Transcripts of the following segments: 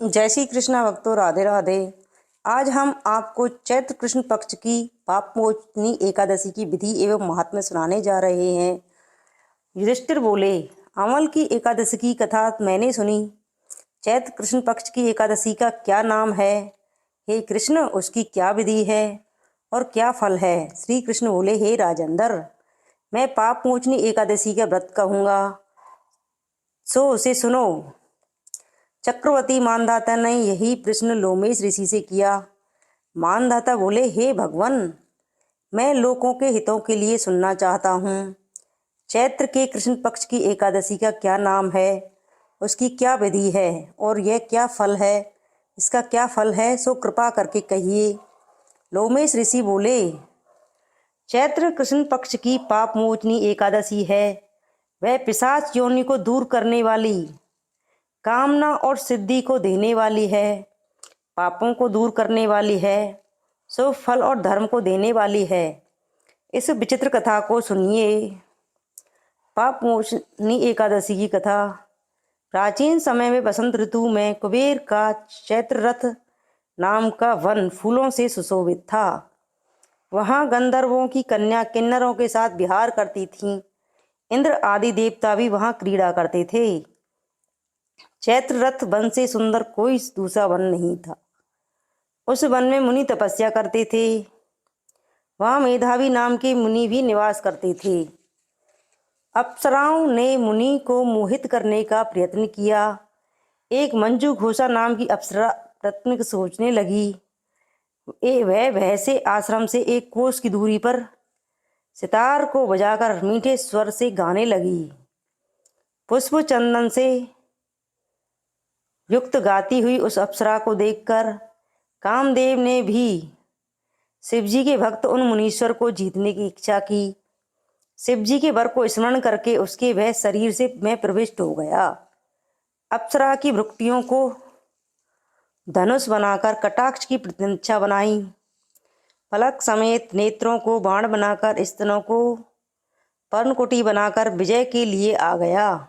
जय श्री कृष्णा भक्तों, राधे राधे। आज हम आपको चैत्र कृष्ण पक्ष की पापमोचनी एकादशी की विधि एवं महात्म्य सुनाने जा रहे हैं। युधिष्ठिर बोले, अमल की एकादशी की कथा मैंने सुनी। चैत्र कृष्ण पक्ष की एकादशी का क्या नाम है? हे कृष्ण, उसकी क्या विधि है और क्या फल है? श्री कृष्ण बोले, हे राजेंद्र, मैं पापमोचनी एकादशी का व्रत कहूँगा, सो उसे सुनो। चक्रवर्ती मानधाता ने यही प्रश्न लोमेश ऋषि से किया। मानधाता बोले, हे भगवान, मैं लोगों के हितों के लिए सुनना चाहता हूँ। चैत्र के कृष्ण पक्ष की एकादशी का क्या नाम है, उसकी क्या विधि है और यह क्या फल है, इसका क्या फल है, सो कृपा करके कहिए। लोमेश ऋषि बोले, चैत्र कृष्ण पक्ष की पापमोचनी एकादशी है वह पिशाच योनि को दूर करने वाली, कामना और सिद्धि को देने वाली है, पापों को दूर करने वाली है, शुभ फल और धर्म को देने वाली है। इस विचित्र कथा को सुनिए। पापमोचनी एकादशी की कथा। प्राचीन समय में वसंत ऋतु में कुबेर का चैत्र रथ नाम का वन फूलों से सुशोभित था। वहाँ गंधर्वों की कन्या किन्नरों के साथ विहार करती थीं। इंद्र आदि देवता भी वहाँ क्रीड़ा करते थे। चैत्र रथ वन से सुंदर कोई दूसरा वन नहीं था। उस वन में मुनि तपस्या करते थे। वहाँ मेधावी नाम के मुनि भी निवास करते थे। अप्सराओं ने मुनि को मोहित करने का प्रयत्न किया। एक मंजू घोषा नाम की अप्सरा प्रत्न सोचने लगी। वह भय से आश्रम से एक कोस की दूरी पर सितार को बजाकर मीठे स्वर से गाने लगी। पुष्प चंदन से युक्त गाती हुई उस अप्सरा को देखकर कामदेव ने भी शिवजी के भक्त उन मुनीश्वर को जीतने की इच्छा की। शिवजी के वर को स्मरण करके उसके वह शरीर से में प्रविष्ट हो गया। अप्सरा की भ्रुकुटियों को धनुष बनाकर कटाक्ष की प्रतिष्ठा बनाई। पलक समेत नेत्रों को बाण बनाकर स्तनों को पर्णकुटी बनाकर विजय के लिए आ गया।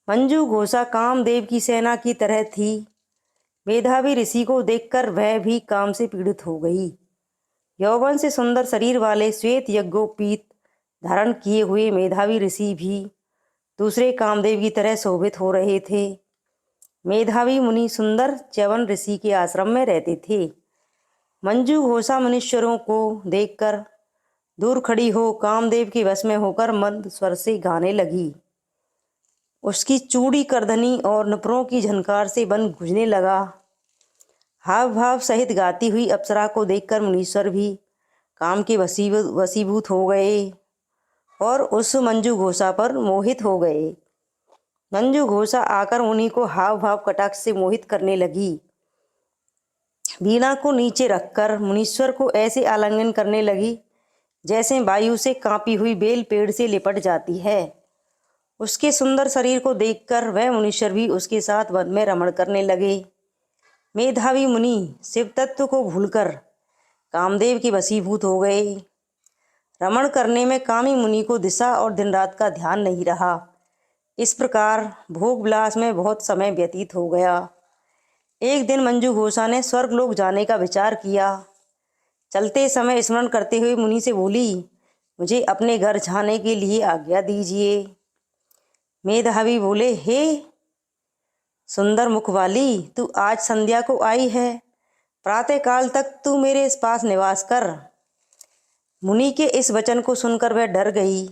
मंजू घोषा कामदेव की सेना की तरह थी। मेधावी ऋषि को देखकर वह भी काम से पीड़ित हो गई। यौवन से सुंदर शरीर वाले श्वेत यज्ञोपीत धारण किए हुए मेधावी ऋषि भी दूसरे कामदेव की तरह शोभित हो रहे थे। मेधावी मुनि सुंदर च्यवन ऋषि के आश्रम में रहते थे। मंजू घोषा मनुष्यरों को देखकर दूर खड़ी हो कामदेव के वश में होकर मंद स्वर से गाने लगी। उसकी चूड़ी करधनी और नुपुरों की झनकार से वन गूंजने लगा। हाव भाव सहित गाती हुई अप्सरा को देखकर मुनीश्वर भी काम के वशीभूत हो गए और उस मंजू घोषा पर मोहित हो गए। मंजू घोषा आकर मुनि को हाव भाव कटाक्ष से मोहित करने लगी। वीणा को नीचे रखकर मुनीश्वर को ऐसे आलिंगन करने लगी जैसे वायु से कांपी हुई बेल पेड़ से लिपट जाती है। उसके सुंदर शरीर को देखकर वह मुनीश्वर भी उसके साथ वन में रमण करने लगे। मेधावी मुनि शिव तत्व को भूलकर कामदेव के वशीभूत हो गए। रमण करने में कामी मुनि को दिशा और दिन रात का ध्यान नहीं रहा। इस प्रकार भोग विलास में बहुत समय व्यतीत हो गया। एक दिन मंजू घोषा ने स्वर्गलोक जाने का विचार किया। चलते समय स्मरण करते हुए मुनि से बोली, मुझे अपने घर जाने के लिए आज्ञा दीजिए। मेधावी बोले, हे सुंदर मुख वाली, तू आज संध्या को आई है, प्रातःकाल तक तू मेरे इस पास निवास कर। मुनि के इस वचन को सुनकर वह डर गई।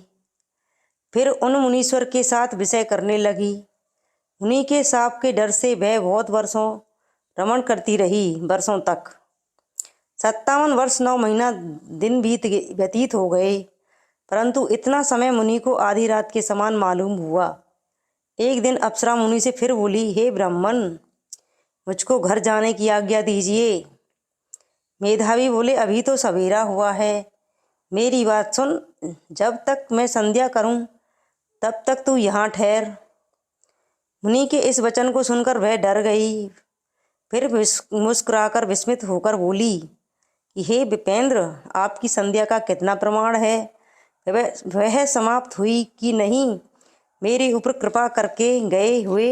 फिर उन मुनीश्वर के साथ विषय करने लगी। मुनि के शाप के डर से वह बहुत वर्षों रमण करती रही, वर्षों तक। 57 वर्ष 9 महीना दिन व्यतीत हो गए, परंतु इतना समय मुनि को आधी रात के समान मालूम हुआ। एक दिन अप्सरा मुनि से फिर बोली, हे ब्राह्मण, मुझको घर जाने की आज्ञा दीजिए। मेधावी बोले, अभी तो सवेरा हुआ है, मेरी बात सुन। जब तक मैं संध्या करूं तब तक तू यहाँ ठहर। मुनि के इस वचन को सुनकर वह डर गई। फिर मुस्कुराकर विस्मित होकर बोली कि हे विपेंद्र, आपकी संध्या का कितना प्रमाण है? वह समाप्त हुई कि नहीं? मेरे ऊपर कृपा करके गए हुए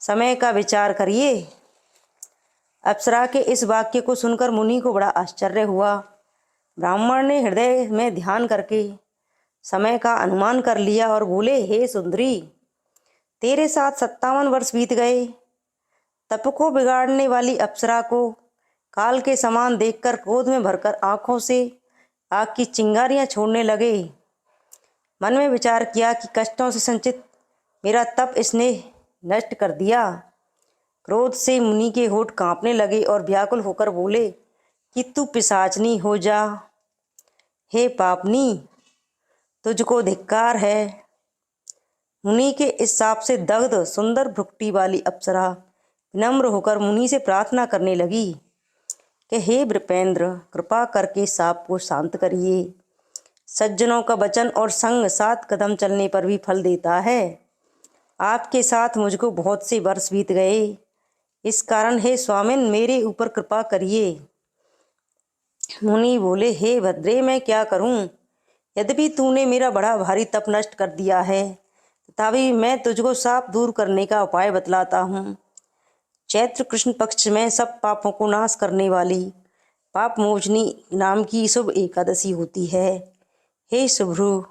समय का विचार करिए। अप्सरा के इस वाक्य को सुनकर मुनि को बड़ा आश्चर्य हुआ। ब्राह्मण ने हृदय में ध्यान करके समय का अनुमान कर लिया और बोले, हे सुंदरी, तेरे साथ 57 वर्ष बीत गए। तप को बिगाड़ने वाली अप्सरा को काल के समान देखकर क्रोध में भरकर आंखों से आग की चिंगारियां छोड़ने लगे। मन में विचार किया कि कष्टों से संचित मेरा तप इसने नष्ट कर दिया। क्रोध से मुनि के होठ कांपने लगे और व्याकुल होकर बोले कि तू पिशाचनी हो जा। हे पापनी, तुझको धिक्कार है। मुनि के इस शाप से दग्ध सुंदर भ्रुकुटी वाली अप्सरा विनम्र होकर मुनि से प्रार्थना करने लगी कि हे वृपेंद्र, कृपा करके शाप को शांत करिए। सज्जनों का वचन और संग 7 कदम चलने पर भी फल देता है। आपके साथ मुझको बहुत से वर्ष बीत गए, इस कारण हे स्वामिन, मेरे ऊपर कृपा करिए। मुनि बोले, हे भद्रे, मैं क्या करूं? यद्यपि तूने मेरा बड़ा भारी तप नष्ट कर दिया है, तथापि मैं तुझको शाप दूर करने का उपाय बतलाता हूँ। चैत्र कृष्ण पक्ष में सब पापों को नाश करने वाली पाप मोचनी नाम की शुभ एकादशी होती है। हे शुभ्रु,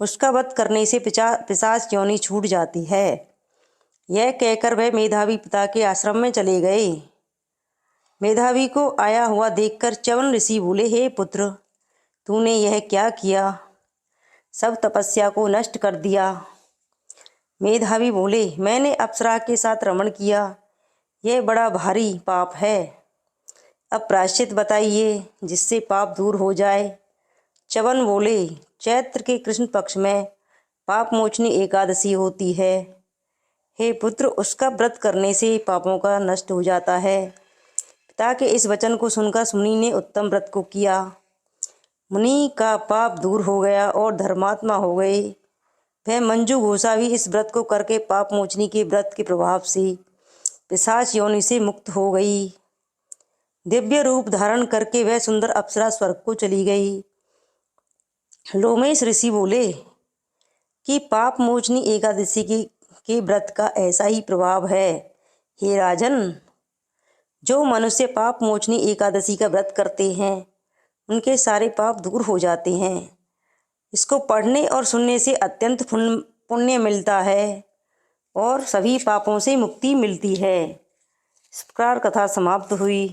उसका वध करने से पिशाच योनि छूट जाती है। यह कहकर वह मेधावी पिता के आश्रम में चले गए। मेधावी को आया हुआ देखकर च्यवन ऋषि बोले, हे पुत्र, तूने यह क्या किया? सब तपस्या को नष्ट कर दिया। मेधावी बोले, मैंने अप्सरा के साथ रमण किया, यह बड़ा भारी पाप है। अब प्रायश्चित बताइए जिससे पाप दूर हो जाए। च्यवन बोले, चैत्र के कृष्ण पक्ष में पाप मोचनी एकादशी होती है। हे पुत्र, उसका व्रत करने से पापों का नष्ट हो जाता है। पिता के इस वचन को सुनकर मुनि ने उत्तम व्रत को किया। मुनि का पाप दूर हो गया और धर्मात्मा हो गए। वह मंजू घोषा भी इस व्रत को करके पाप मोचनी के व्रत के प्रभाव से पिशाच योनि से मुक्त हो गई। दिव्य रूप धारण करके वह सुंदर अप्सरा स्वर्ग को चली गई। लोमेश ऋषि बोले कि पाप मोचनी एकादशी के व्रत का ऐसा ही प्रभाव है। हे राजन, जो मनुष्य पाप मोचनी एकादशी का व्रत करते हैं उनके सारे पाप दूर हो जाते हैं। इसको पढ़ने और सुनने से अत्यंत पुण्य मिलता है और सभी पापों से मुक्ति मिलती है। इस प्रकार कथा समाप्त हुई।